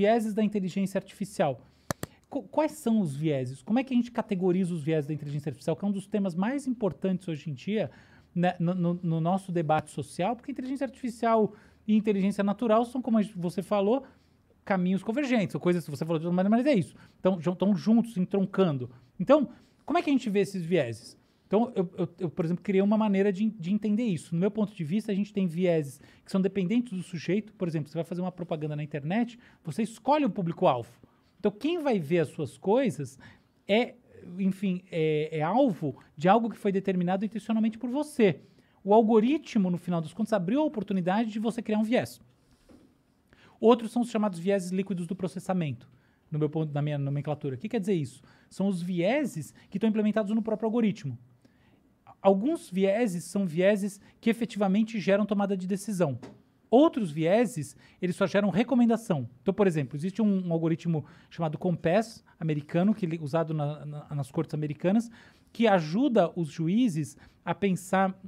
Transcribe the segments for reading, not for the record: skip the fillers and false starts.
vieses da inteligência artificial. Quais são os vieses? Como é que a gente categoriza os vieses da inteligência artificial? Que é um dos temas mais importantes hoje em dia, né, no nosso debate social, porque inteligência artificial e inteligência natural são, como você falou, caminhos convergentes, ou coisas que você falou de outra maneira, mas é isso. Então, estão juntos, entroncando. Então, como é que a gente vê esses vieses? Então, eu, por exemplo, criei uma maneira de entender isso. No meu ponto de vista, a gente tem vieses que são dependentes do sujeito. Por exemplo, você vai fazer uma propaganda na internet, você escolhe o público-alvo. Então, quem vai ver as suas coisas é alvo de algo que foi determinado intencionalmente por você. O algoritmo, no final das contas, abriu a oportunidade de você criar um viés. Outros são os chamados vieses líquidos do processamento, na minha nomenclatura. O que quer dizer isso? São os vieses que estão implementados no próprio algoritmo. Alguns vieses são vieses que efetivamente geram tomada de decisão. Outros vieses, eles só geram recomendação. Então, por exemplo, existe um algoritmo chamado Compass americano, usado nas cortes americanas, que ajuda os juízes a pensar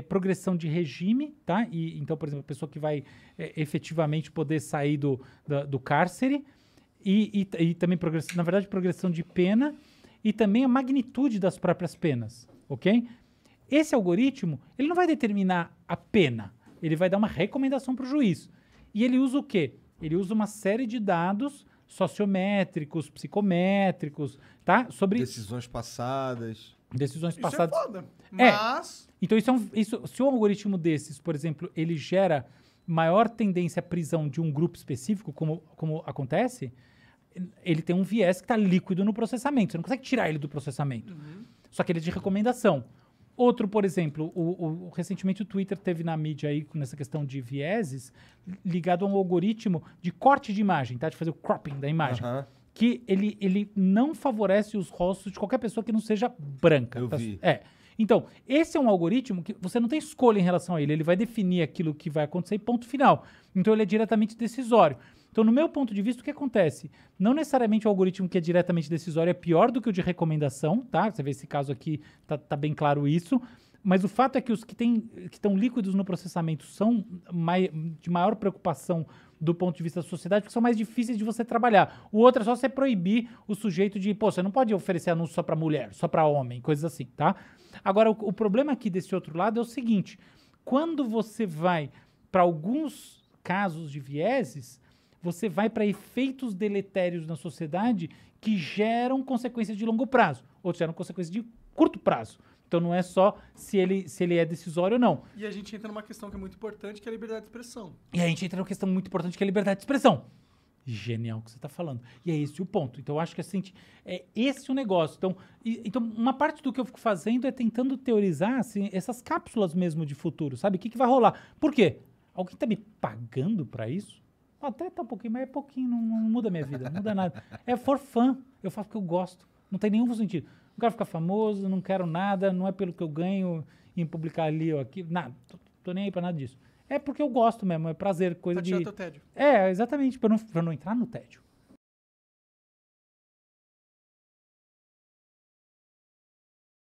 progressão de regime, tá? Então, por exemplo, a pessoa que vai efetivamente poder sair do cárcere e também, na verdade, progressão de pena e também a magnitude das próprias penas, ok? Esse algoritmo, ele não vai determinar a pena, ele vai dar uma recomendação para o juiz. E ele usa o quê? Ele usa uma série de dados sociométricos, psicométricos, tá? Sobre decisões passadas. Decisões Isso passadas. é foda. Mas... Então, se um algoritmo desses, por exemplo, ele gera maior tendência à prisão de um grupo específico, como acontece, ele tem um viés que está líquido no processamento. Você não consegue tirar ele do processamento. Só que ele é de recomendação. Outro, por exemplo, recentemente o Twitter teve na mídia aí, nessa questão de vieses, ligado a um algoritmo de corte de imagem, tá? De fazer o cropping da imagem. Que ele não favorece os rostos de qualquer pessoa que não seja branca. Eu vi. Então, esse é um algoritmo que você não tem escolha em relação a ele. Ele vai definir aquilo que vai acontecer e ponto final. Então, ele é diretamente decisório. Então, no meu ponto de vista, o que acontece? Não necessariamente o algoritmo que é diretamente decisório é pior do que o de recomendação, tá? Você vê esse caso aqui, tá bem claro isso. Mas o fato é que os que estão líquidos no processamento são de maior preocupação do ponto de vista da sociedade, porque são mais difíceis de você trabalhar. O outro é só você proibir o sujeito de, você não pode oferecer anúncio só para mulher, só para homem, coisas assim, tá? Agora, o problema aqui desse outro lado é o seguinte, quando você vai para alguns casos de vieses, você vai para efeitos deletérios na sociedade que geram consequências de longo prazo, outros geram consequências de curto prazo. Então não é só se ele é decisório ou não. E a gente entra numa questão que é muito importante, que é a liberdade de expressão. E aí a gente entra numa questão muito importante, que é a liberdade de expressão. Genial o que você está falando. E é esse o ponto. Então eu acho que assim, é esse o negócio. Então uma parte do que eu fico fazendo é tentando teorizar assim, essas cápsulas mesmo de futuro, sabe? O que vai rolar? Por quê? Alguém está me pagando para isso? Até tá um pouquinho, mas é pouquinho, não muda a minha vida, não muda nada. É for fun, eu faço porque eu gosto, não tem nenhum sentido. Não quero ficar famoso, não quero nada, não é pelo que eu ganho em publicar ali ou aqui, nada, tô nem aí pra nada disso. É porque eu gosto mesmo, é prazer, coisa Pra tirar teu tédio. Exatamente, pra não entrar no tédio.